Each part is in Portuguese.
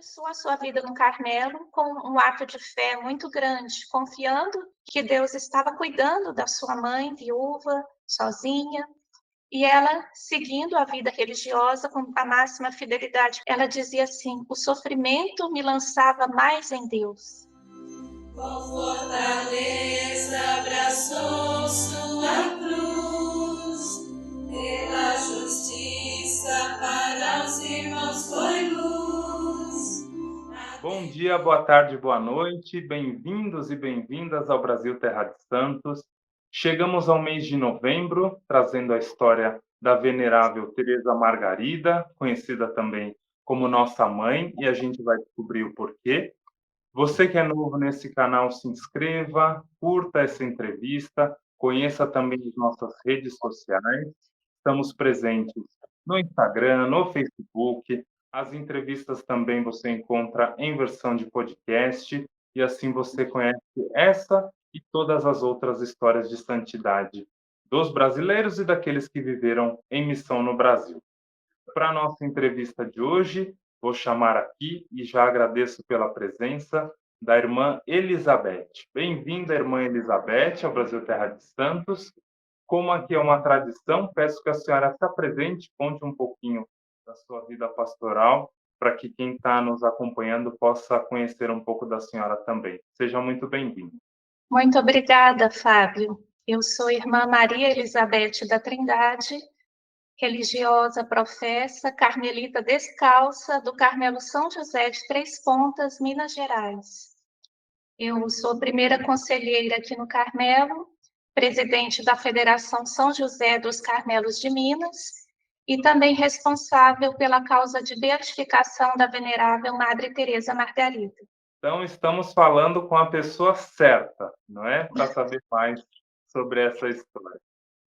começou a sua vida no Carmelo com um ato de fé muito grande, confiando que Deus estava cuidando da sua mãe, viúva, sozinha, e ela, seguindo a vida religiosa com a máxima fidelidade, ela dizia assim: o sofrimento me lançava mais em Deus. Com fortaleza abraçou sua cruz, pela justiça para os irmãos foi luz. Bom dia, boa tarde, boa noite, bem-vindos e bem-vindas ao Brasil Terra de Santos. Chegamos ao mês de novembro, trazendo a história da venerável Teresa Margarida, conhecida também como nossa mãe, e a gente vai descobrir o porquê. Você que é novo nesse canal, se inscreva, curta essa entrevista, conheça também as nossas redes sociais. Estamos presentes no Instagram, no Facebook. As entrevistas também você encontra em versão de podcast e assim você conhece essa e todas as outras histórias de santidade dos brasileiros e daqueles que viveram em missão no Brasil. Para a nossa entrevista de hoje, vou chamar aqui e já agradeço pela presença da irmã Elizabeth. Bem-vinda, irmã Elizabeth, ao Brasil Terra de Santos. Como aqui é uma tradição, peço que a senhora se apresente, conte um pouquinho da sua vida pastoral, para que quem está nos acompanhando possa conhecer um pouco da senhora também. Seja muito bem-vinda. Muito obrigada, Fábio. Eu sou irmã Maria Elizabeth da Trindade, religiosa, professa, carmelita descalça do Carmelo São José de Três Pontas, Minas Gerais. Eu sou primeira conselheira aqui no Carmelo, presidente da Federação São José dos Carmelos de Minas e também responsável pela causa de beatificação da venerável Madre Teresa Margarida. Então, estamos falando com a pessoa certa, não é? Para saber mais sobre essa história.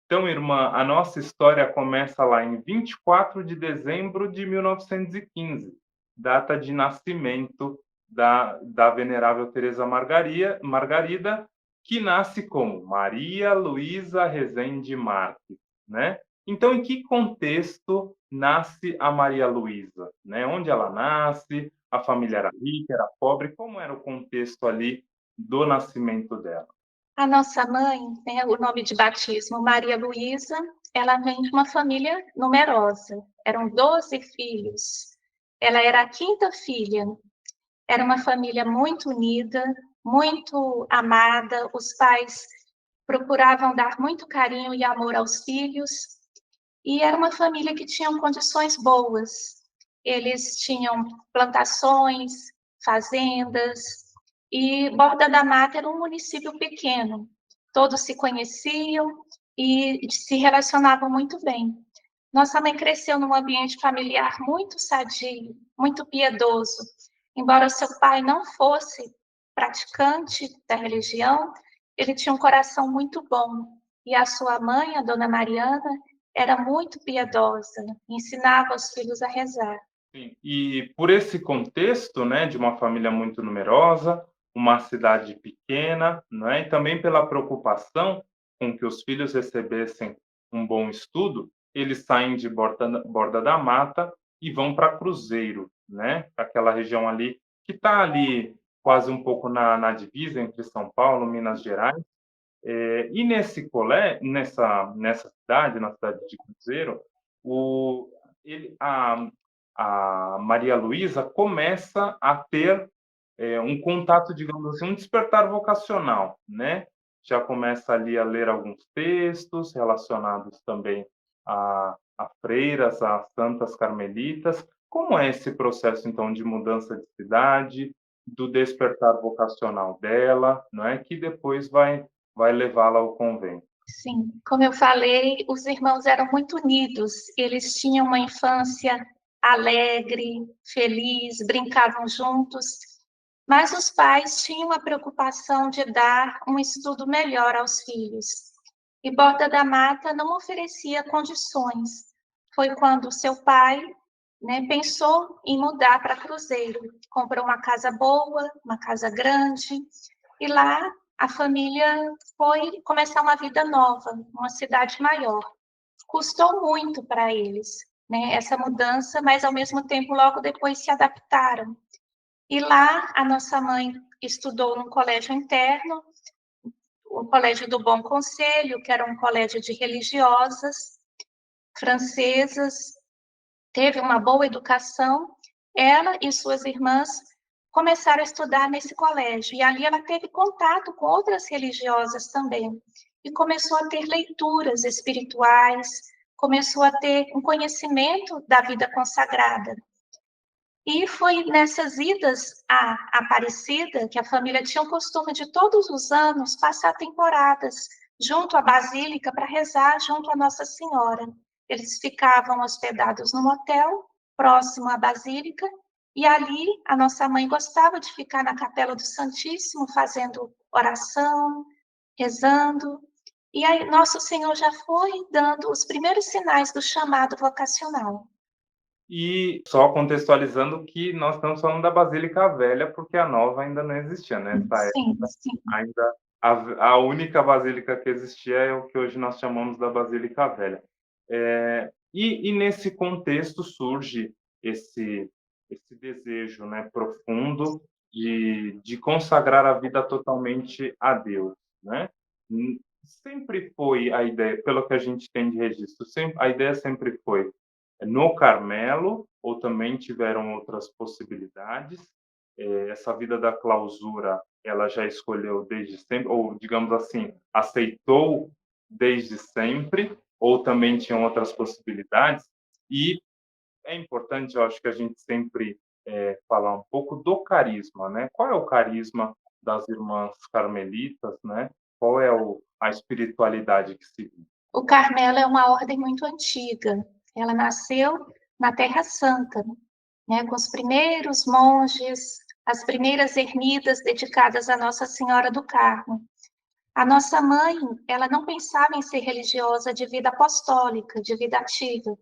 Então, irmã, a nossa história começa lá em 24 de dezembro de 1915, data de nascimento da venerável Teresa Margarida, que nasce como Maria Luísa Rezende Marques, né? Então, em que contexto nasce a Maria Luísa, né? Onde ela nasce? A família era rica, era pobre? Como era o contexto ali do nascimento dela? A nossa mãe, né, o nome de batismo, Maria Luísa, ela vem de uma família numerosa. Eram 12 filhos. Ela era a quinta filha. Era uma família muito unida, muito amada. Os pais procuravam dar muito carinho e amor aos filhos. E era uma família que tinha condições boas. Eles tinham plantações, fazendas, e Borda da Mata era um município pequeno. Todos se conheciam e se relacionavam muito bem. Nossa mãe cresceu num ambiente familiar muito sadio, muito piedoso. Embora seu pai não fosse praticante da religião, ele tinha um coração muito bom. E a sua mãe, a dona Mariana, era muito piedosa, ensinava os filhos a rezar. Sim. E por esse contexto, né, de uma família muito numerosa, uma cidade pequena, né, e também pela preocupação com que os filhos recebessem um bom estudo, eles saem de Borda da Mata e vão para Cruzeiro, né, para aquela região ali que está ali quase um pouco na divisa entre São Paulo e Minas Gerais. E nessa cidade, na cidade de Cruzeiro, o, ele, a Maria Luísa começa a ter um contato, digamos assim, um despertar vocacional, né? Já começa ali a ler alguns textos relacionados também a freiras, a santas carmelitas. Como é esse processo, então, de mudança de cidade, do despertar vocacional dela, não é? Que depois vai levá-la ao convento. Sim, como eu falei, os irmãos eram muito unidos, eles tinham uma infância alegre, feliz, brincavam juntos, mas os pais tinham a preocupação de dar um estudo melhor aos filhos. E Borda da Mata não oferecia condições. Foi quando seu pai, né, pensou em mudar para Cruzeiro. Comprou uma casa boa, uma casa grande, e lá a família foi começar uma vida nova, uma cidade maior. Custou muito para eles, né, essa mudança, mas ao mesmo tempo logo depois se adaptaram. E lá a nossa mãe estudou num colégio interno, o Colégio do Bom Conselho, que era um colégio de religiosas francesas, teve uma boa educação. Ela e suas irmãs começaram a estudar nesse colégio, e ali ela teve contato com outras religiosas também, e começou a ter leituras espirituais, começou a ter um conhecimento da vida consagrada. E foi nessas idas à Aparecida que a família tinha o costume de todos os anos passar temporadas junto à Basílica para rezar junto à Nossa Senhora. Eles ficavam hospedados num hotel próximo à Basílica e ali a nossa mãe gostava de ficar na Capela do Santíssimo fazendo oração, rezando. E aí Nosso Senhor já foi dando os primeiros sinais do chamado vocacional. E só contextualizando que nós estamos falando da Basílica Velha, porque a nova ainda não existia, né? Nessa Sim, época, sim. ainda a única basílica que existia é o que hoje nós chamamos da Basílica Velha. E nesse contexto surge esse desejo, né, profundo de consagrar a vida totalmente a Deus, né? Sempre foi a ideia, pelo que a gente tem de registro, a ideia sempre foi no Carmelo, ou também tiveram outras possibilidades. Essa vida da clausura, ela já escolheu desde sempre, ou digamos assim, aceitou desde sempre, ou também tinham outras possibilidades. E é importante, eu acho que a gente sempre falar um pouco do carisma, né? Qual é o carisma das irmãs carmelitas, né? Qual é a espiritualidade que se vive? O Carmelo é uma ordem muito antiga. Ela nasceu na Terra Santa, né, com os primeiros monges, as primeiras ermidas dedicadas a Nossa Senhora do Carmo. A nossa mãe, ela não pensava em ser religiosa de vida apostólica, de vida ativa,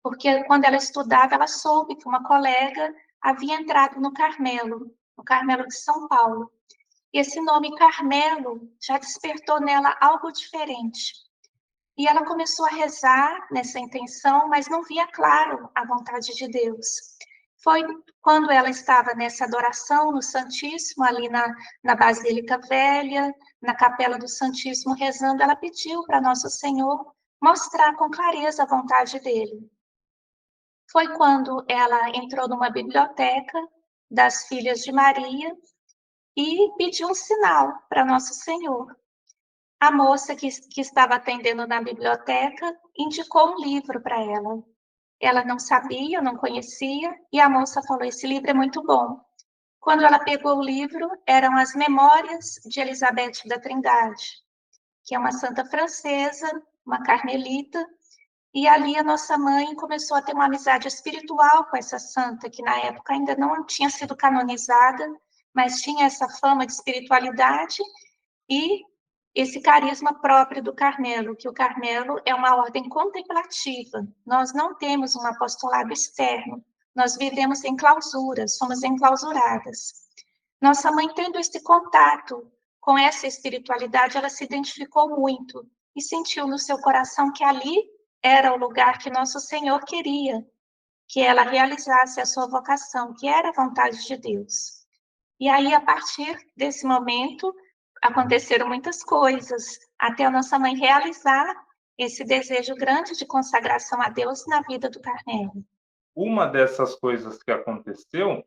porque quando ela estudava, ela soube que uma colega havia entrado no Carmelo de São Paulo. E esse nome Carmelo já despertou nela algo diferente. E ela começou a rezar nessa intenção, mas não via claro a vontade de Deus. Foi quando ela estava nessa adoração no Santíssimo, ali na Basílica Velha, na Capela do Santíssimo, rezando, ela pediu para Nosso Senhor mostrar com clareza a vontade dele. Foi quando ela entrou numa biblioteca das Filhas de Maria e pediu um sinal para Nosso Senhor. A moça que estava atendendo na biblioteca indicou um livro para ela. Ela não sabia, não conhecia, e a moça falou: Esse livro é muito bom. Quando ela pegou o livro, eram as Memórias de Elizabeth da Trindade, que é uma santa francesa, uma carmelita, e ali a nossa mãe começou a ter uma amizade espiritual com essa santa, que na época ainda não tinha sido canonizada, mas tinha essa fama de espiritualidade e esse carisma próprio do Carmelo, que o Carmelo é uma ordem contemplativa. Nós não temos um apostolado externo, nós vivemos em clausura, somos enclausuradas. Nossa mãe, tendo esse contato com essa espiritualidade, ela se identificou muito e sentiu no seu coração que ali era o lugar que Nosso Senhor queria que ela realizasse a sua vocação, que era a vontade de Deus. E aí, a partir desse momento, aconteceram muitas coisas, até a nossa mãe realizar esse desejo grande de consagração a Deus na vida do Carmelo. Uma dessas coisas que aconteceu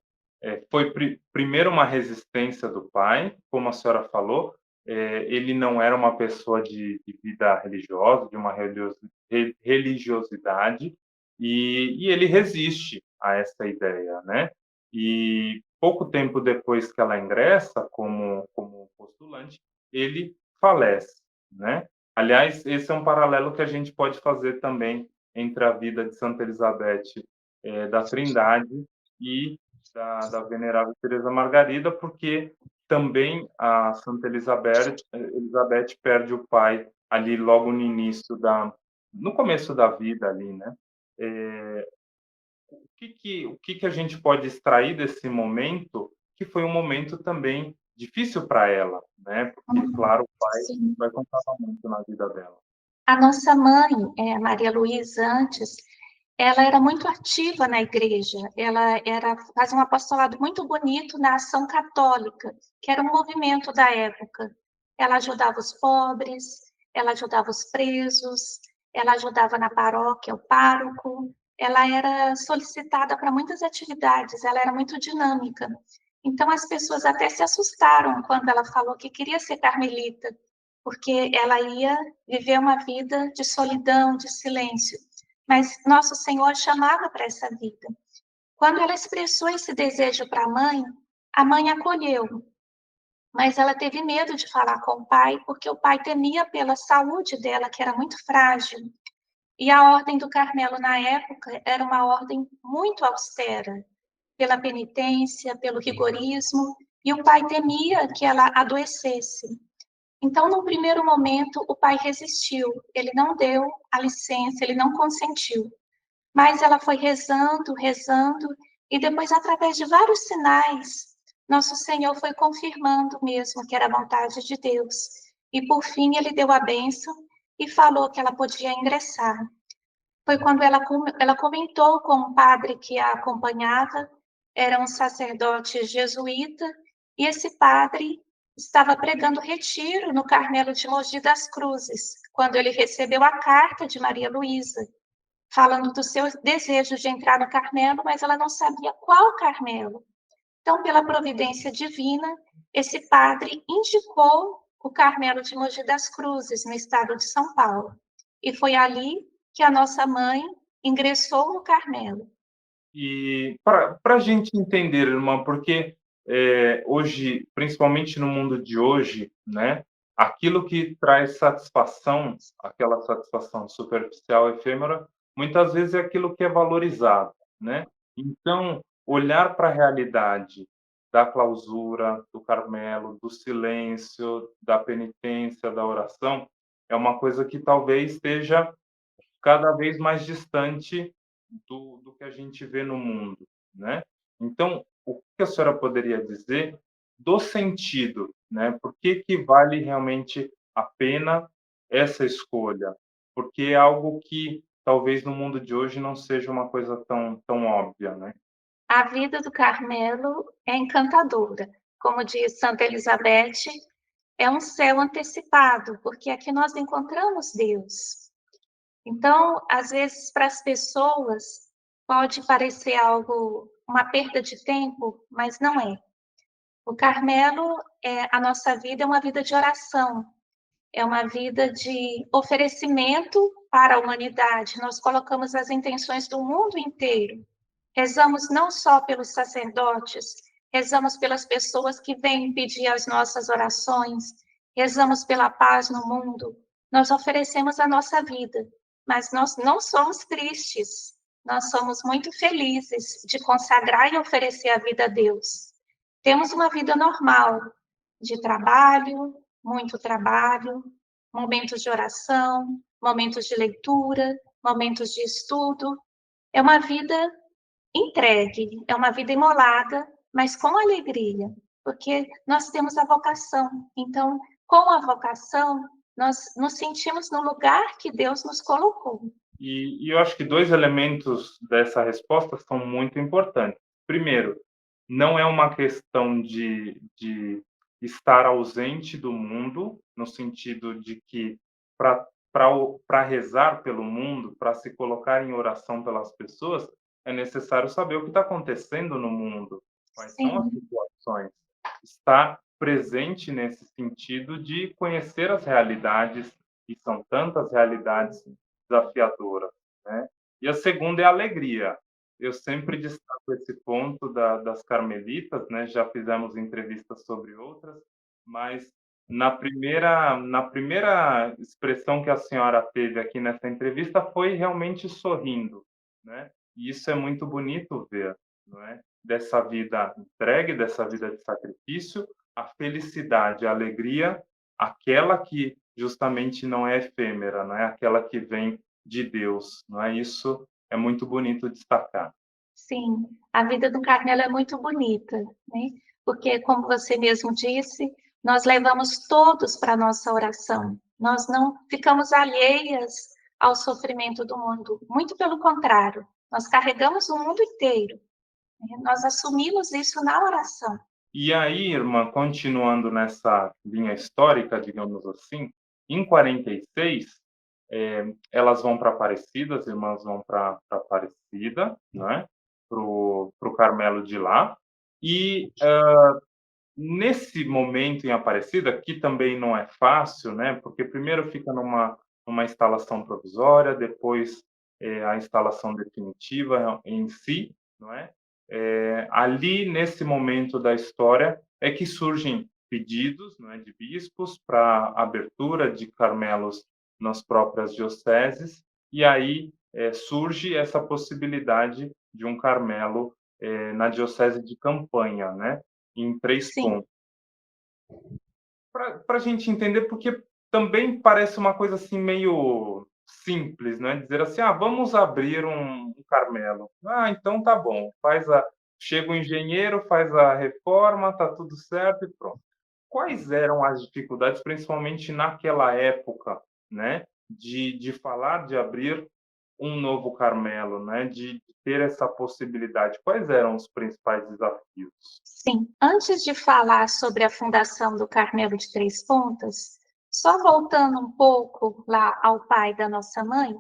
foi primeiro uma resistência do pai, como a senhora falou. Ele não era uma pessoa de vida religiosa, de uma religiosidade, e ele resiste a essa ideia, né? E pouco tempo depois que ela ingressa como postulante, ele falece, né? Aliás, esse é um paralelo que a gente pode fazer também entre a vida de Santa Elizabeth da Trindade e da Venerável Teresa Margarida, porque também a Santa Elizabeth perde o pai ali logo no início no começo da vida ali, né? O que a gente pode extrair desse momento, que foi um momento também difícil para ela, né? Porque, claro, o pai Sim. vai contar muito na vida dela. A nossa mãe, Maria Luísa, antes, ela era muito ativa na igreja, ela fazia um apostolado muito bonito na Ação Católica, que era um movimento da época. Ela ajudava os pobres, ela ajudava os presos, ela ajudava na paróquia, o pároco, ela era solicitada para muitas atividades, ela era muito dinâmica. Então, as pessoas até se assustaram quando ela falou que queria ser carmelita, porque ela ia viver uma vida de solidão, de silêncio. Mas nosso Senhor chamava para essa vida. Quando ela expressou esse desejo para a mãe acolheu, mas ela teve medo de falar com o pai, porque o pai temia pela saúde dela, que era muito frágil. E a Ordem do Carmelo, na época, era uma ordem muito austera, pela penitência, pelo rigorismo, e o pai temia que ela adoecesse. Então, no primeiro momento, o pai resistiu, ele não deu a licença, ele não consentiu. Mas ela foi rezando, rezando, e depois, através de vários sinais, nosso Senhor foi confirmando mesmo que era a vontade de Deus. E, por fim, ele deu a bênção e falou que ela podia ingressar. Foi quando ela comentou com um padre que a acompanhava, era um sacerdote jesuíta, e esse padre estava pregando retiro no Carmelo de Mogi das Cruzes, quando ele recebeu a carta de Maria Luísa, falando do seu desejo de entrar no Carmelo, mas ela não sabia qual Carmelo. Então, pela providência divina, esse padre indicou o Carmelo de Mogi das Cruzes, no estado de São Paulo. E foi ali que a nossa mãe ingressou no Carmelo. E para a gente entender, irmã, porque hoje, principalmente no mundo de hoje, né, aquilo que traz satisfação, aquela satisfação superficial, efêmera, muitas vezes é aquilo que é valorizado, né? Então, olhar para a realidade da clausura, do Carmelo, do silêncio, da penitência, da oração, é uma coisa que talvez esteja cada vez mais distante do que a gente vê no mundo, né? Então, o que a senhora poderia dizer do sentido, né? Por que vale realmente a pena essa escolha? Porque é algo que talvez no mundo de hoje não seja uma coisa tão óbvia, né? A vida do Carmelo é encantadora. Como diz Santa Elizabeth, é um céu antecipado, porque aqui nós encontramos Deus. Então, às vezes, para as pessoas, pode parecer algo, uma perda de tempo, mas não é. O Carmelo, a nossa vida é uma vida de oração, é uma vida de oferecimento para a humanidade. Nós colocamos as intenções do mundo inteiro. Rezamos não só pelos sacerdotes, rezamos pelas pessoas que vêm pedir as nossas orações, rezamos pela paz no mundo. Nós oferecemos a nossa vida, mas nós não somos tristes. Nós somos muito felizes de consagrar e oferecer a vida a Deus. Temos uma vida normal, de trabalho, muito trabalho, momentos de oração, momentos de leitura, momentos de estudo. É uma vida entregue, é uma vida imolada, mas com alegria, porque nós temos a vocação. Então, com a vocação, nós nos sentimos no lugar que Deus nos colocou. E eu acho que dois elementos dessa resposta são muito importantes. Primeiro, não é uma questão de estar ausente do mundo, no sentido de que para rezar pelo mundo, para se colocar em oração pelas pessoas, é necessário saber o que está acontecendo no mundo, quais são as Sim, situações. Estar presente nesse sentido de conhecer as realidades, e são tantas realidades desafiadoras, né? E a segunda é a alegria. Eu sempre destaco esse ponto das carmelitas, né? Já fizemos entrevistas sobre outras, mas na primeira expressão que a senhora teve aqui nessa entrevista foi realmente sorrindo, né? E isso é muito bonito ver, não é? Dessa vida entregue, dessa vida de sacrifício, a felicidade, a alegria, aquela que justamente não é efêmera, não é aquela que vem de Deus, não é? Isso é muito bonito destacar. sim. A vida do Carmelo é muito bonita, né? Porque, como você mesmo disse, nós levamos todos para a nossa oração. Nós não ficamos alheias ao sofrimento do mundo. Muito pelo contrário, nós carregamos o mundo inteiro, né? Nós assumimos isso na oração. E aí, irmã, continuando nessa linha histórica, digamos assim, em 46, elas vão para Aparecida, as irmãs vão para Aparecida, né? Para o Carmelo de lá. E nesse momento em Aparecida, que também não é fácil, né? Porque primeiro fica numa instalação provisória, depois a instalação definitiva em si, não é? Ali, nesse momento da história, é que surgem pedidos, não é, de bispos para abertura de Carmelos nas próprias dioceses, e aí surge essa possibilidade de um Carmelo na diocese de Campanha, né? Em Três Sim, Pontos. Para a gente entender, porque também parece uma coisa assim meio simples, né? Dizer assim, vamos abrir um Carmelo. Então tá bom, chega o engenheiro, faz a reforma, tá tudo certo e pronto. Quais eram as dificuldades, principalmente naquela época, né? De falar de abrir um novo Carmelo, né? De ter essa possibilidade. Quais eram os principais desafios? sim. Antes de falar sobre a fundação do Carmelo de Três Pontas, só voltando um pouco lá ao pai da nossa mãe,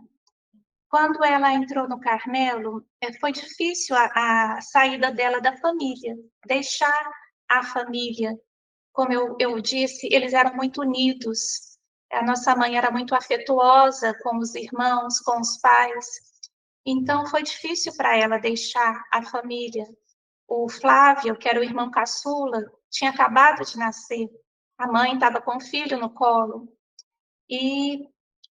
quando ela entrou no Carmelo, foi difícil a saída dela da família, deixar a família. Como eu disse, eles eram muito unidos. A nossa mãe era muito afetuosa com os irmãos, com os pais. Então, foi difícil para ela deixar a família. O Flávio, que era o irmão caçula, tinha acabado de nascer. A mãe estava com o filho no colo. E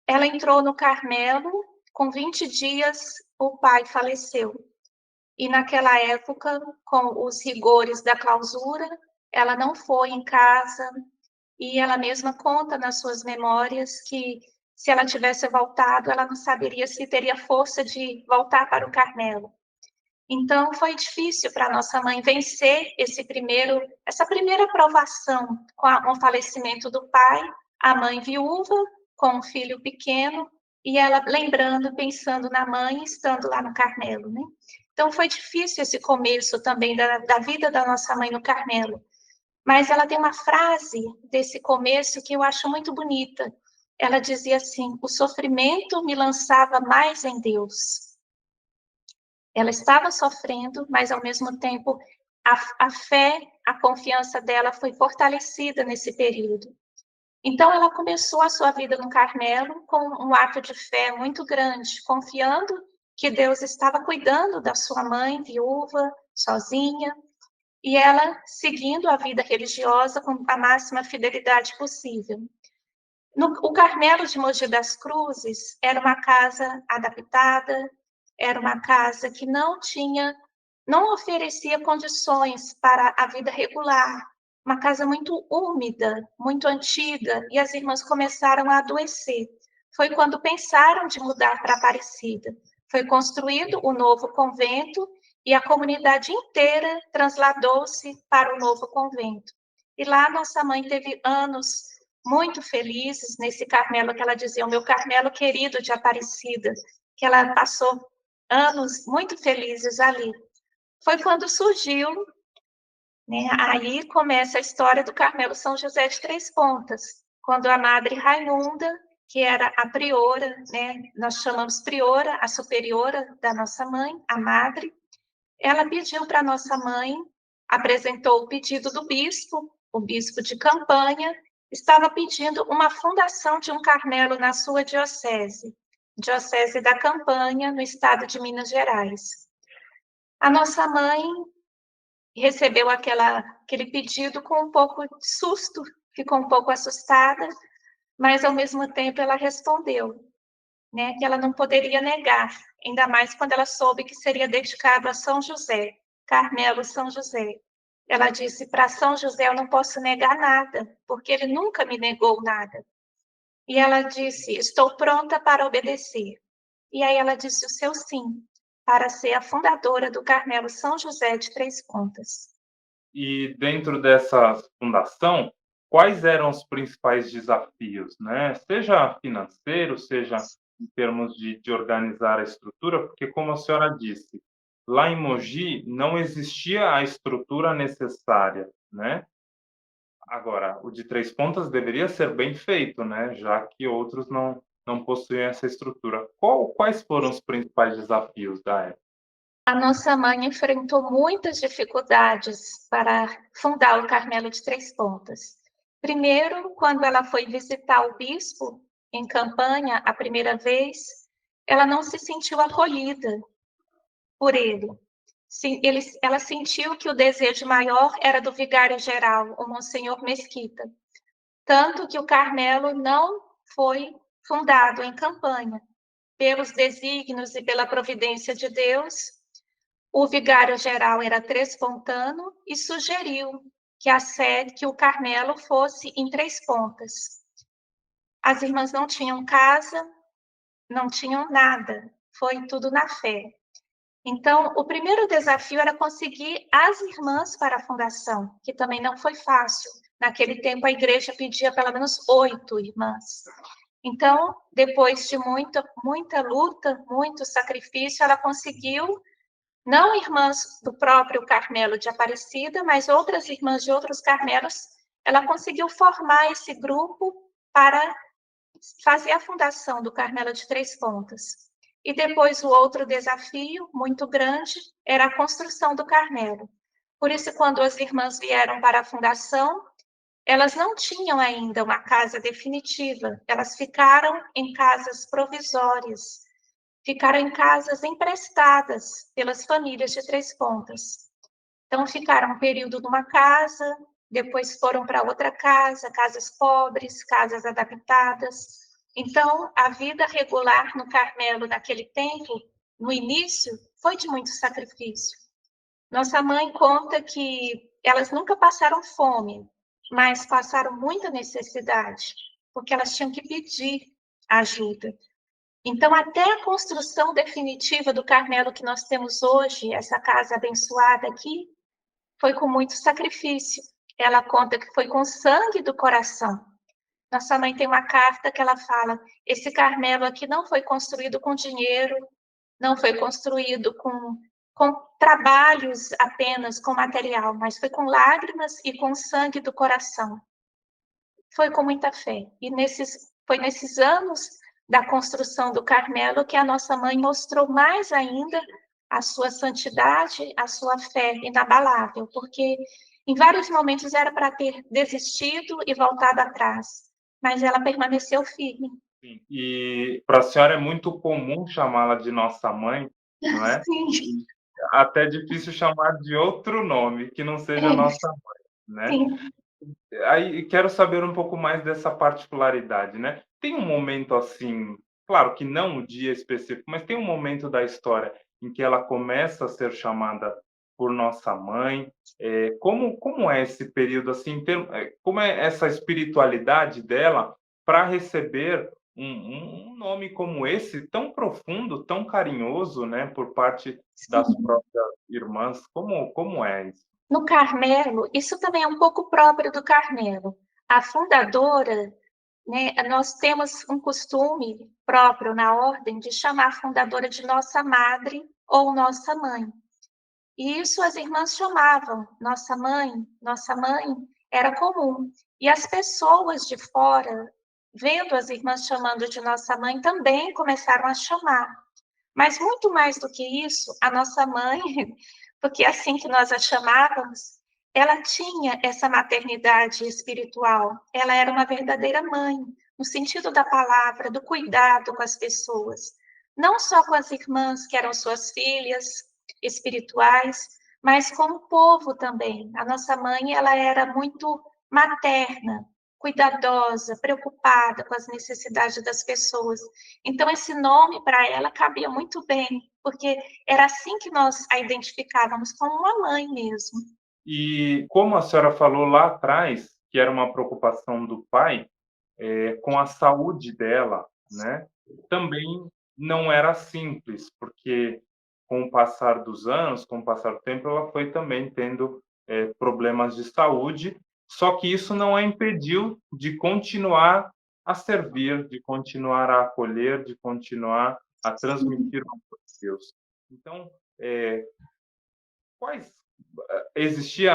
ela entrou no Carmelo, com 20 dias o pai faleceu. E naquela época, com os rigores da clausura, ela não foi em casa, e ela mesma conta nas suas memórias que se ela tivesse voltado, ela não saberia se teria força de voltar para o Carmelo. Então foi difícil para nossa mãe vencer essa primeira provação com o falecimento do pai, a mãe viúva com um filho pequeno e ela lembrando, pensando na mãe, estando lá no Carmelo, né? Então foi difícil esse começo também da vida da nossa mãe no Carmelo. Mas ela tem uma frase desse começo que eu acho muito bonita. Ela dizia assim: o sofrimento me lançava mais em Deus. Ela estava sofrendo, mas ao mesmo tempo a fé, a confiança dela foi fortalecida nesse período. Então ela começou a sua vida no Carmelo com um ato de fé muito grande, confiando que Deus estava cuidando da sua mãe viúva, sozinha, e ela seguindo a vida religiosa com a máxima fidelidade possível. O Carmelo de Mogi das Cruzes era uma casa adaptada, era uma casa que não oferecia condições para a vida regular, uma casa muito úmida, muito antiga, e as irmãs começaram a adoecer. Foi quando pensaram de mudar para Aparecida. Foi construído o novo convento e a comunidade inteira trasladou-se para o novo convento. E lá nossa mãe teve anos muito felizes nesse Carmelo que ela dizia, o meu Carmelo querido de Aparecida, que ela passou anos muito felizes ali. Foi quando surgiu, né, aí começa a história do Carmelo São José de Três Pontas, quando a Madre Raimunda, que era a priora, né, nós chamamos priora, a superiora da nossa mãe, a Madre, ela pediu para nossa mãe, apresentou o pedido do bispo, o bispo de Campanha, estava pedindo uma fundação de um Carmelo na sua diocese, diocese da Campanha, no estado de Minas Gerais. A nossa mãe recebeu aquele pedido com um pouco de susto, ficou um pouco assustada, mas ao mesmo tempo ela respondeu, né, que ela não poderia negar, ainda mais quando ela soube que seria dedicado a São José, Carmelo São José. Ela disse, para São José eu não posso negar nada, porque ele nunca me negou nada. E ela disse, estou pronta para obedecer. E aí ela disse o seu sim, para ser a fundadora do Carmelo São José de Três Pontas. E dentro dessa fundação, quais eram os principais desafios, né? Seja financeiro, seja em termos de organizar a estrutura, porque, como a senhora disse, lá em Mogi não existia a estrutura necessária, né? Agora, o de Três Pontas deveria ser bem feito, né? Já que outros não possuem essa estrutura. Quais foram os principais desafios da época? A nossa mãe enfrentou muitas dificuldades para fundar o Carmelo de Três Pontas. Primeiro, quando ela foi visitar o bispo em Campanha a primeira vez, ela não se sentiu acolhida por ele. Ela sentiu que o desejo maior era do vigário-geral, o Monsenhor Mesquita. Tanto que o Carmelo não foi fundado em Campanha. Pelos desígnios e pela providência de Deus, o vigário-geral era Trespontano e sugeriu que a sede, que o Carmelo fosse em Três Pontas. As irmãs não tinham casa, não tinham nada, foi tudo na fé. Então, o primeiro desafio era conseguir as irmãs para a fundação, que também não foi fácil. Naquele tempo, a igreja pedia pelo menos 8 irmãs. Então, depois de muita luta, muito sacrifício, ela conseguiu, não irmãs do próprio Carmelo de Aparecida, mas outras irmãs de outros Carmelos, ela conseguiu formar esse grupo para fazer a fundação do Carmelo de Três Pontas. E depois o outro desafio, muito grande, era a construção do Carmelo. Por isso, quando as irmãs vieram para a fundação, elas não tinham ainda uma casa definitiva, elas ficaram em casas provisórias, ficaram em casas emprestadas pelas famílias de Três Pontas. Então, ficaram um período numa casa, depois foram para outra casa, casas pobres, casas adaptadas. Então, a vida regular no Carmelo naquele tempo, no início, foi de muito sacrifício. Nossa mãe conta que elas nunca passaram fome, mas passaram muita necessidade, porque elas tinham que pedir ajuda. Então, até a construção definitiva do Carmelo que nós temos hoje, essa casa abençoada aqui, foi com muito sacrifício. Ela conta que foi com sangue do coração. Nossa mãe tem uma carta que ela fala: esse Carmelo aqui não foi construído com dinheiro, não foi construído com trabalhos apenas, com material, mas foi com lágrimas e com sangue do coração. Foi com muita fé. E foi nesses anos da construção do Carmelo que a nossa mãe mostrou mais ainda a sua santidade, a sua fé inabalável, porque em vários momentos era para ter desistido e voltado atrás, mas ela permaneceu firme. Sim. E para a senhora é muito comum chamá-la de nossa mãe, não é? Sim. Até difícil chamar de outro nome que não seja nossa mãe, né? Sim. Aí quero saber um pouco mais dessa particularidade, né? Tem um momento assim, claro que não um dia específico, mas tem um momento da história em que ela começa a ser chamada por nossa mãe. Como é esse período assim? Como é essa espiritualidade dela para receber um nome como esse, tão profundo, tão carinhoso, né, por parte das Sim. próprias irmãs? Como é isso? No Carmelo, isso também é um pouco próprio do Carmelo. A fundadora, né, nós temos um costume próprio na ordem de chamar a fundadora de nossa madre ou nossa mãe. E isso as irmãs chamavam nossa mãe, era comum. E as pessoas de fora, vendo as irmãs chamando de nossa mãe, também começaram a chamar. Mas muito mais do que isso, a nossa mãe, porque é assim que nós a chamávamos, ela tinha essa maternidade espiritual. Ela era uma verdadeira mãe, no sentido da palavra, do cuidado com as pessoas. Não só com as irmãs, que eram suas filhas espirituais, mas com o povo também. A nossa mãe, ela era muito materna, cuidadosa, preocupada com as necessidades das pessoas. Então, esse nome para ela cabia muito bem, porque era assim que nós a identificávamos, como uma mãe mesmo. E como a senhora falou lá atrás, que era uma preocupação do pai, com a saúde dela, né? Também não era simples, porque com o passar dos anos, com o passar do tempo, ela foi também tendo problemas de saúde, só que isso não a impediu de continuar a servir, de continuar a acolher, de continuar a transmitir o amor de Deus. Então, quais existia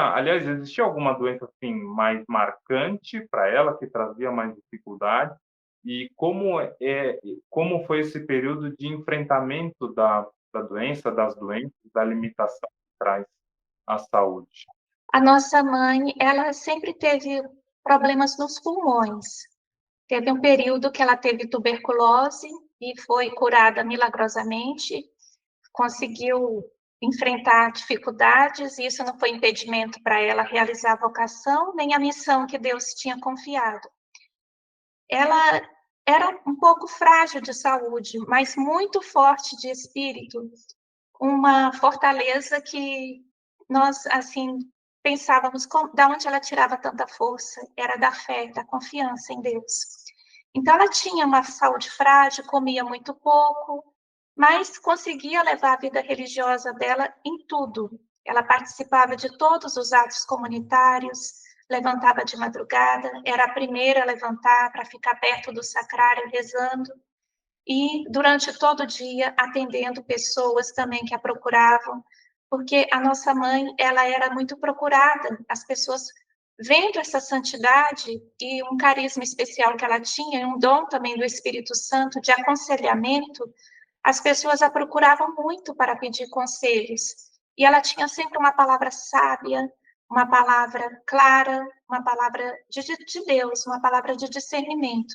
alguma doença assim mais marcante para ela que trazia mais dificuldade? E como foi esse período de enfrentamento da doença, das doenças, da limitação que traz à saúde? A nossa mãe, ela sempre teve problemas nos pulmões. Teve um período que ela teve tuberculose e foi curada milagrosamente, conseguiu enfrentar dificuldades, e isso não foi impedimento para ela realizar a vocação, nem a missão que Deus tinha confiado. Ela era um pouco frágil de saúde, mas muito forte de espírito, uma fortaleza que nós, assim, pensávamos, da onde ela tirava tanta força? Era da fé, da confiança em Deus. Então, ela tinha uma saúde frágil, comia muito pouco, mas conseguia levar a vida religiosa dela em tudo. Ela participava de todos os atos comunitários, levantava de madrugada, era a primeira a levantar para ficar perto do sacrário rezando, e durante todo o dia atendendo pessoas também que a procuravam, porque a nossa mãe, ela era muito procurada, as pessoas vendo essa santidade e um carisma especial que ela tinha, e um dom também do Espírito Santo de aconselhamento, as pessoas a procuravam muito para pedir conselhos. E ela tinha sempre uma palavra sábia, uma palavra clara, uma palavra de Deus, uma palavra de discernimento.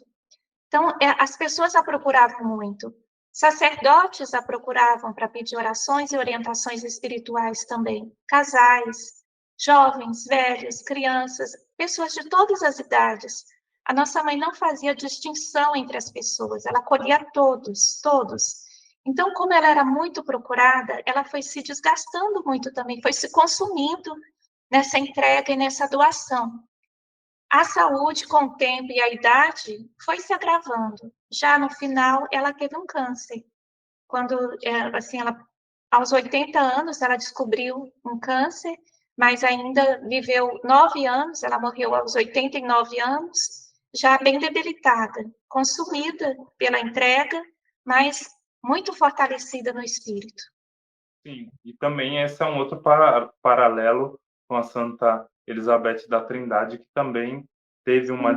Então, as pessoas a procuravam muito. Sacerdotes a procuravam para pedir orações e orientações espirituais também. Casais, jovens, velhos, crianças, pessoas de todas as idades. A nossa mãe não fazia distinção entre as pessoas, ela acolhia todos, todos. Então, como ela era muito procurada, ela foi se desgastando muito também, foi se consumindo nessa entrega e nessa doação. A saúde, com o tempo e a idade, foi se agravando. Já no final, ela teve um câncer. Quando, assim, aos 80 anos, ela descobriu um câncer, mas ainda viveu 9 anos, ela morreu aos 89 anos, já bem debilitada, consumida pela entrega, mas muito fortalecida no espírito. Sim, e também esse é um outro paralelo com a Santa Elizabeth da Trindade, que também teve uma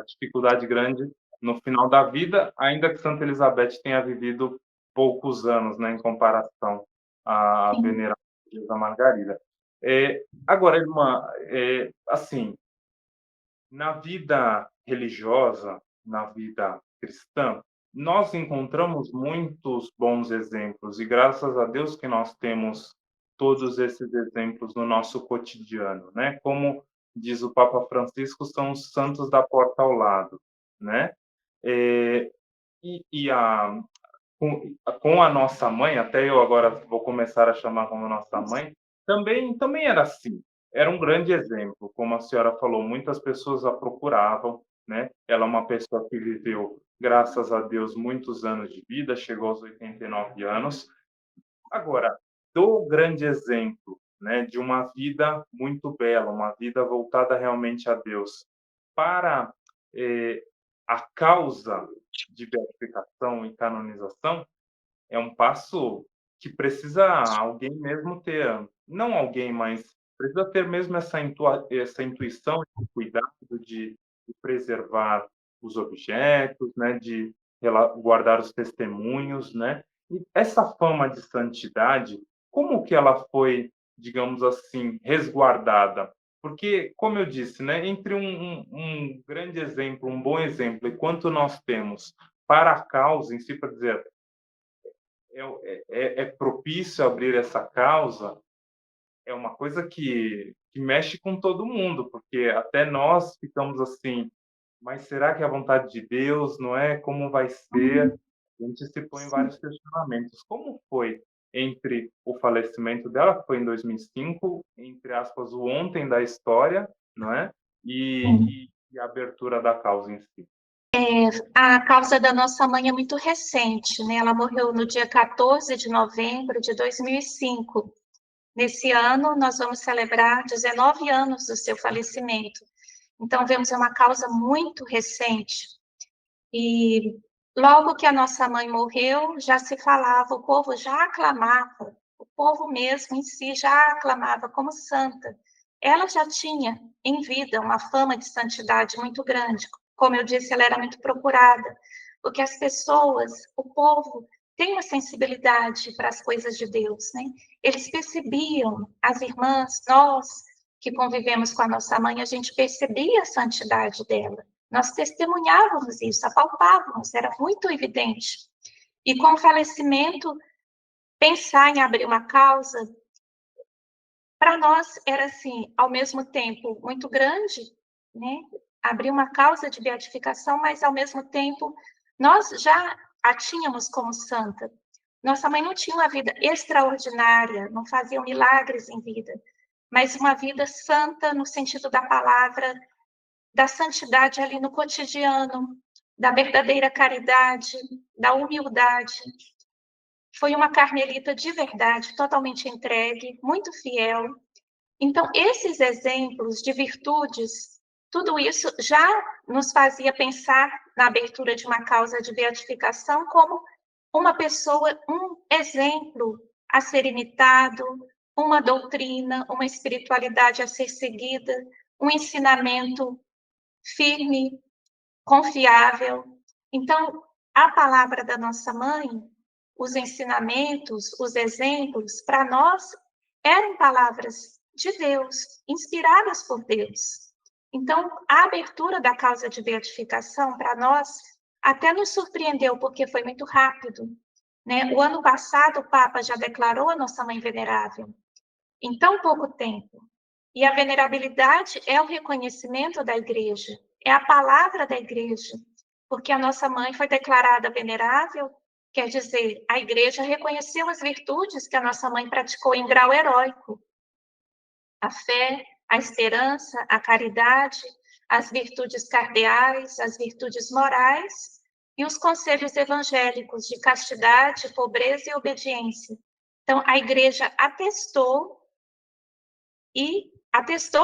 dificuldade grande no final da vida, ainda que Santa Elizabeth tenha vivido poucos anos, né, em comparação à venerável Deusa Margarida. Agora, irmã, assim, na vida religiosa, na vida cristã, nós encontramos muitos bons exemplos e graças a Deus que nós temos todos esses exemplos no nosso cotidiano, né? Como diz o Papa Francisco, são os santos da porta ao lado, né? Eh, e com a nossa mãe, até eu agora vou começar a chamar como nossa mãe, também era assim. Era um grande exemplo, como a senhora falou, muitas pessoas a procuravam, né? Ela é uma pessoa que viveu, graças a Deus, muitos anos de vida, chegou aos 89 anos. Agora, do grande exemplo, né, de uma vida muito bela, uma vida voltada realmente a Deus, para eh, a causa de beatificação e canonização, é um passo que precisa alguém mesmo ter, não alguém, mas precisa ter mesmo essa intuição de cuidado, de preservar os objetos, né, de guardar os testemunhos, né? E essa fama de santidade, como que ela foi, digamos assim, resguardada? Porque, como eu disse, né, entre um grande exemplo, um bom exemplo, e quanto nós temos para a causa em si, para dizer é propício abrir essa causa, é uma coisa que mexe com todo mundo, porque até nós ficamos assim, mas será que é a vontade de Deus, não é? Como vai ser? A gente se põe em vários questionamentos. Como foi entre o falecimento dela, que foi em 2005, entre aspas, o ontem da história, não é? E a abertura da causa em si. A causa da nossa mãe é muito recente, né? Ela morreu no dia 14 de novembro de 2005. Nesse ano, nós vamos celebrar 19 anos do seu falecimento. Então, vemos uma causa muito recente. E logo que a nossa mãe morreu, já se falava, o povo já aclamava, o povo mesmo em si já aclamava como santa. Ela já tinha em vida uma fama de santidade muito grande. Como eu disse, ela era muito procurada, porque as pessoas, o povo, tem uma sensibilidade para as coisas de Deus, né? Eles percebiam, as irmãs, nós que convivemos com a nossa mãe, a gente percebia a santidade dela. Nós testemunhávamos isso, apalpávamos, era muito evidente. E com o falecimento, pensar em abrir uma causa, para nós era assim, ao mesmo tempo, muito grande, né? Abrir uma causa de beatificação, mas ao mesmo tempo, nós já a tínhamos como santa. Nossa mãe não tinha uma vida extraordinária, não fazia milagres em vida, mas uma vida santa no sentido da palavra, da santidade ali no cotidiano, da verdadeira caridade, da humildade. Foi uma carmelita de verdade, totalmente entregue, muito fiel. Então, esses exemplos de virtudes, tudo isso já nos fazia pensar na abertura de uma causa de beatificação como uma pessoa, um exemplo a ser imitado, uma doutrina, uma espiritualidade a ser seguida, um ensinamento firme, confiável. Então, a palavra da nossa mãe, os ensinamentos, os exemplos, para nós, eram palavras de Deus, inspiradas por Deus. Então, a abertura da causa de beatificação, para nós, até nos surpreendeu, porque foi muito rápido, né? O ano passado, o Papa já declarou a nossa Mãe Venerável, em tão pouco tempo. E a venerabilidade é o reconhecimento da igreja, é a palavra da igreja, porque a nossa mãe foi declarada venerável, quer dizer, a igreja reconheceu as virtudes que a nossa mãe praticou em grau heróico. A fé, a esperança, a caridade, as virtudes cardeais, as virtudes morais e os conselhos evangélicos de castidade, pobreza e obediência. Então, a igreja atestou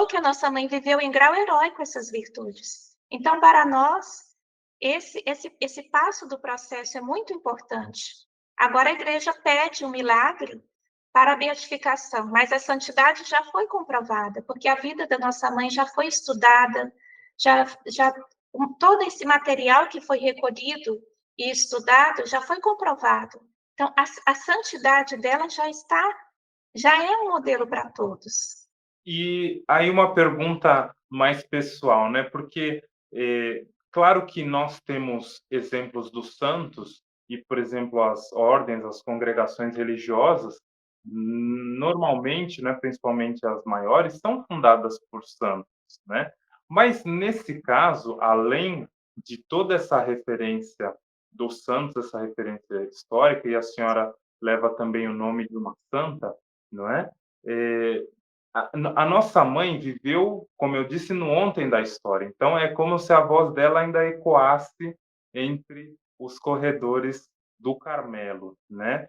que a nossa mãe viveu em grau heróico essas virtudes. Então, para nós, esse passo do processo é muito importante. Agora, a igreja pede um milagre para a beatificação, mas a santidade já foi comprovada, porque a vida da nossa mãe já foi estudada, todo esse material que foi recolhido e estudado já foi comprovado. Então, a santidade dela já é um modelo para todos. E aí uma pergunta mais pessoal, né? Porque claro que nós temos exemplos dos santos e, por exemplo, as ordens, as congregações religiosas, normalmente, né, principalmente as maiores, são fundadas por santos, né? Mas nesse caso, além de toda essa referência dos santos, essa referência histórica, e a senhora leva também o nome de uma santa, não é? A nossa mãe viveu, como eu disse, no ontem da história. Então, é como se a voz dela ainda ecoasse entre os corredores do Carmelo, né?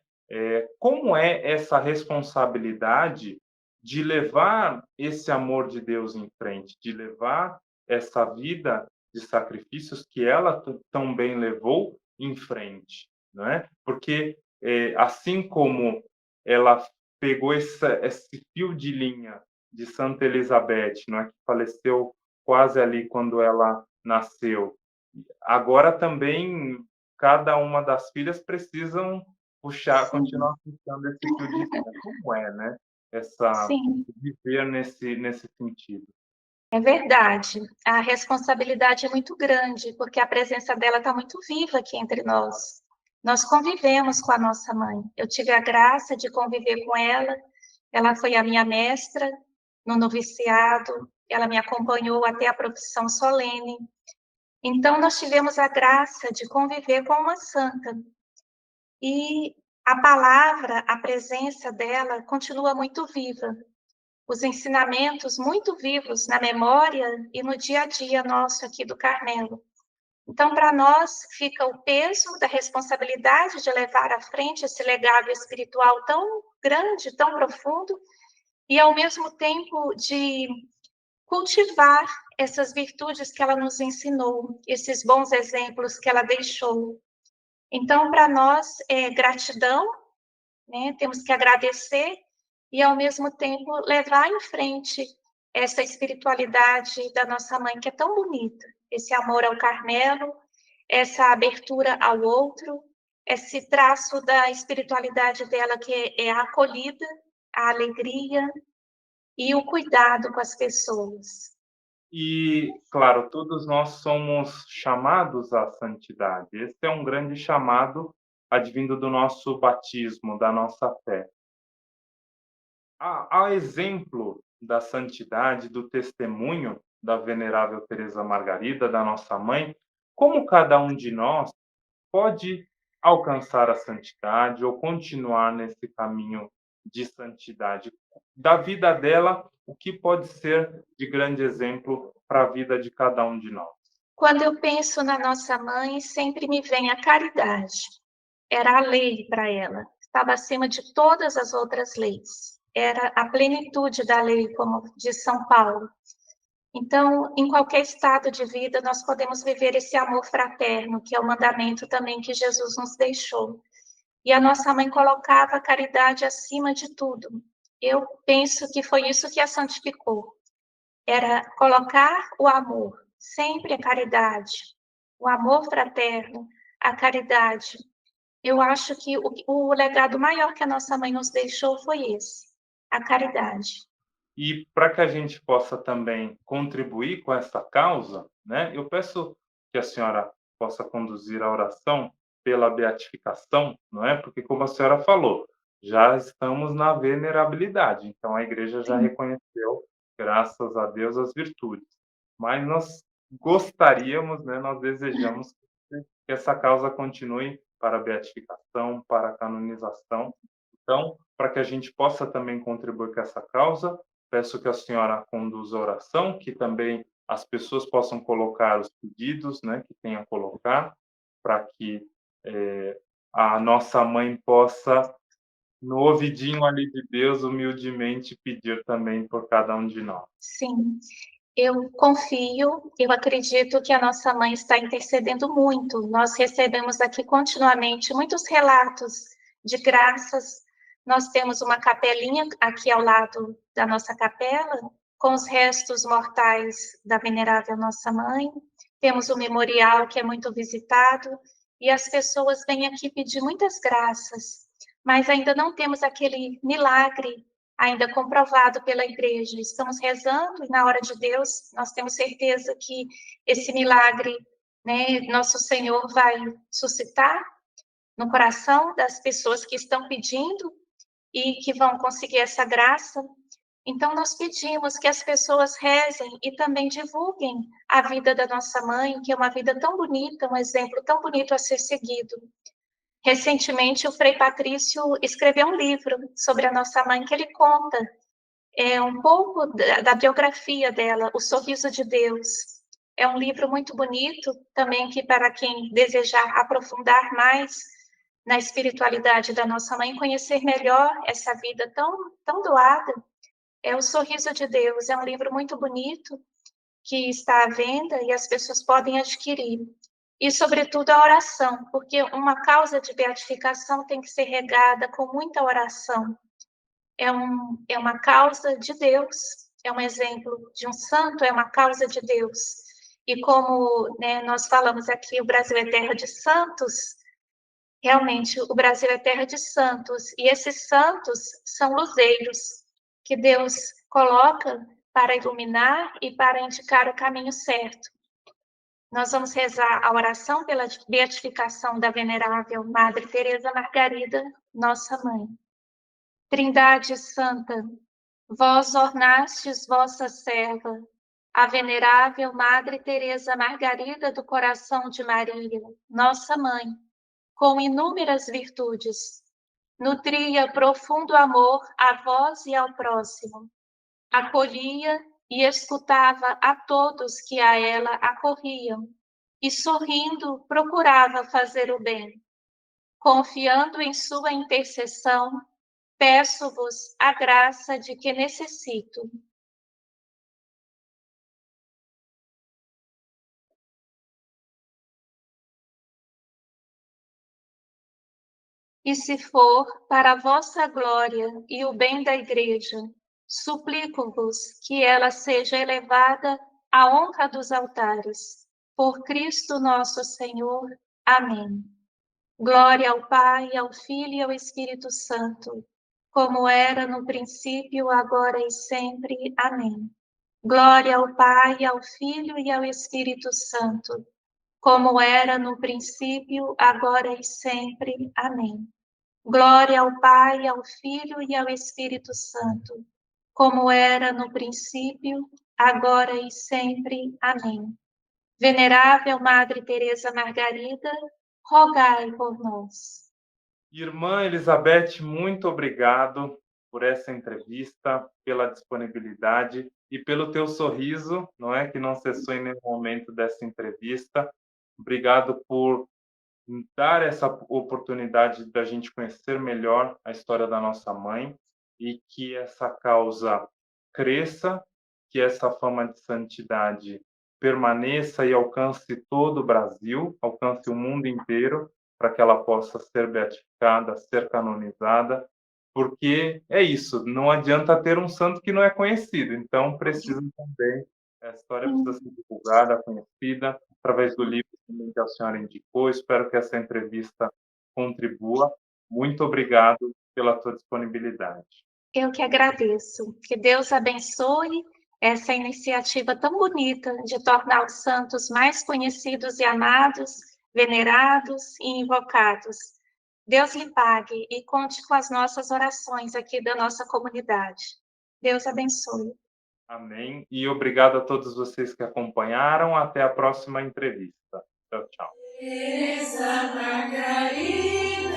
Como é essa responsabilidade de levar esse amor de Deus em frente, de levar essa vida de sacrifícios que ela também levou em frente, não é? Porque, assim como ela pegou esse fio de linha de Santa Elizabeth, não é, que faleceu quase ali quando ela nasceu. Agora também cada uma das filhas precisam puxar, continuar puxando esse fio de linha. Como é, né? Essa Sim, viver nesse sentido. é verdade. A responsabilidade é muito grande, porque a presença dela está muito viva aqui entre nós. Nós convivemos com a nossa mãe. Eu tive a graça de conviver com ela. Ela foi a minha mestra no noviciado. Ela me acompanhou até a profissão solene. Então, nós tivemos a graça de conviver com uma santa. E a palavra, a presença dela continua muito viva. Os ensinamentos muito vivos na memória e no dia a dia nosso aqui do Carmelo. Então, para nós, fica o peso da responsabilidade de levar à frente esse legado espiritual tão grande, tão profundo, e ao mesmo tempo de cultivar essas virtudes que ela nos ensinou, esses bons exemplos que ela deixou. Então, para nós, é gratidão, né? Temos que agradecer e, ao mesmo tempo, levar em frente essa espiritualidade da nossa mãe, que é tão bonita, esse amor ao Carmelo, essa abertura ao outro, esse traço da espiritualidade dela, que é a acolhida, a alegria e o cuidado com as pessoas. E, claro, todos nós somos chamados à santidade. Esse é um grande chamado advindo do nosso batismo, da nossa fé. A exemplo da santidade, do testemunho da venerável Teresa Margarida, da nossa mãe, como cada um de nós pode alcançar a santidade ou continuar nesse caminho de santidade? Da vida dela, o que pode ser de grande exemplo para a vida de cada um de nós? Quando eu penso na nossa mãe, sempre me vem a caridade. Era a lei para ela, estava acima de todas as outras leis. Era a plenitude da lei, como diz São Paulo. Então, em qualquer estado de vida, nós podemos viver esse amor fraterno, que é o mandamento também que Jesus nos deixou. E a nossa mãe colocava a caridade acima de tudo. Eu penso que foi isso que a santificou. Era colocar o amor, sempre a caridade, o amor fraterno, a caridade. Eu acho que o legado maior que a nossa mãe nos deixou foi esse, a caridade. E para que a gente possa também contribuir com essa causa, né, eu peço que a senhora possa conduzir a oração pela beatificação, não é? Porque, como a senhora falou, já estamos na venerabilidade, então a igreja já Sim. reconheceu, graças a Deus, as virtudes. Mas nós gostaríamos, né, nós desejamos que essa causa continue para a beatificação, para a canonização. Então, para que a gente possa também contribuir com essa causa, peço que a senhora conduza a oração, que também as pessoas possam colocar os pedidos, né, que tem a colocar, para que a nossa mãe possa, no ouvidinho ali de Deus, humildemente pedir também por cada um de nós. Sim, eu confio, eu acredito que a nossa mãe está intercedendo muito. Nós recebemos aqui continuamente muitos relatos de graças. Nós temos uma capelinha aqui ao lado da nossa capela, com os restos mortais da venerável nossa mãe. Temos o memorial que é muito visitado e as pessoas vêm aqui pedir muitas graças, mas ainda não temos aquele milagre ainda comprovado pela igreja. Estamos rezando e na hora de Deus nós temos certeza que esse milagre, né, nosso Senhor vai suscitar no coração das pessoas que estão pedindo e que vão conseguir essa graça. Então nós pedimos que as pessoas rezem e também divulguem a vida da nossa mãe, que é uma vida tão bonita, um exemplo tão bonito a ser seguido. Recentemente, o Frei Patrício escreveu um livro sobre a nossa mãe, que ele conta um pouco da biografia dela, O Sorriso de Deus. É um livro muito bonito, também que para quem desejar aprofundar mais na espiritualidade da nossa mãe, conhecer melhor essa vida tão doada, é O Sorriso de Deus. É um livro muito bonito, que está à venda e as pessoas podem adquirir. E, sobretudo, a oração, porque uma causa de beatificação tem que ser regada com muita oração. É uma causa de Deus, é um exemplo de um santo, é uma causa de Deus. E como, né, nós falamos aqui, o Brasil é terra de santos, realmente o Brasil é terra de santos, e esses santos são luzeiros que Deus coloca para iluminar e para indicar o caminho certo. Nós vamos rezar a oração pela beatificação da venerável Madre Teresa Margarida, nossa mãe. Trindade Santa, vós ornastes vossa serva, a venerável Madre Teresa Margarida do Coração de Maria, nossa mãe, com inúmeras virtudes. Nutria profundo amor a vós e ao próximo. Acolhia e escutava a todos que a ela acorriam, e sorrindo procurava fazer o bem. Confiando em sua intercessão, peço-vos a graça de que necessito. E se for para a vossa glória e o bem da Igreja, suplico-vos que ela seja elevada à honra dos altares. Por Cristo nosso Senhor. Amém. Glória ao Pai, ao Filho e ao Espírito Santo, como era no princípio, agora e sempre. Amém. Glória ao Pai, ao Filho e ao Espírito Santo, como era no princípio, agora e sempre. Amém. Glória ao Pai, ao Filho e ao Espírito Santo, como era no princípio, agora e sempre. Amém. Venerável Madre Teresa Margarida, rogai por nós. Irmã Elizabeth, muito obrigado por essa entrevista, pela disponibilidade e pelo teu sorriso, não é, que não cessou em nenhum momento dessa entrevista. Obrigado por dar essa oportunidade da gente conhecer melhor a história da nossa mãe e que essa causa cresça, que essa fama de santidade permaneça e alcance todo o Brasil, alcance o mundo inteiro, para que ela possa ser beatificada, ser canonizada, porque é isso, não adianta ter um santo que não é conhecido, então precisa também, a história precisa ser divulgada, conhecida, através do livro que a senhora indicou. Espero que essa entrevista contribua. Muito obrigado pela tua disponibilidade. Eu que agradeço. Que Deus abençoe essa iniciativa tão bonita de tornar os santos mais conhecidos e amados, venerados e invocados. Deus lhe pague e conte com as nossas orações aqui da nossa comunidade. Deus abençoe. Amém. E obrigado a todos vocês que acompanharam. Até a próxima entrevista. Tchau, tchau. Teresa Margarida.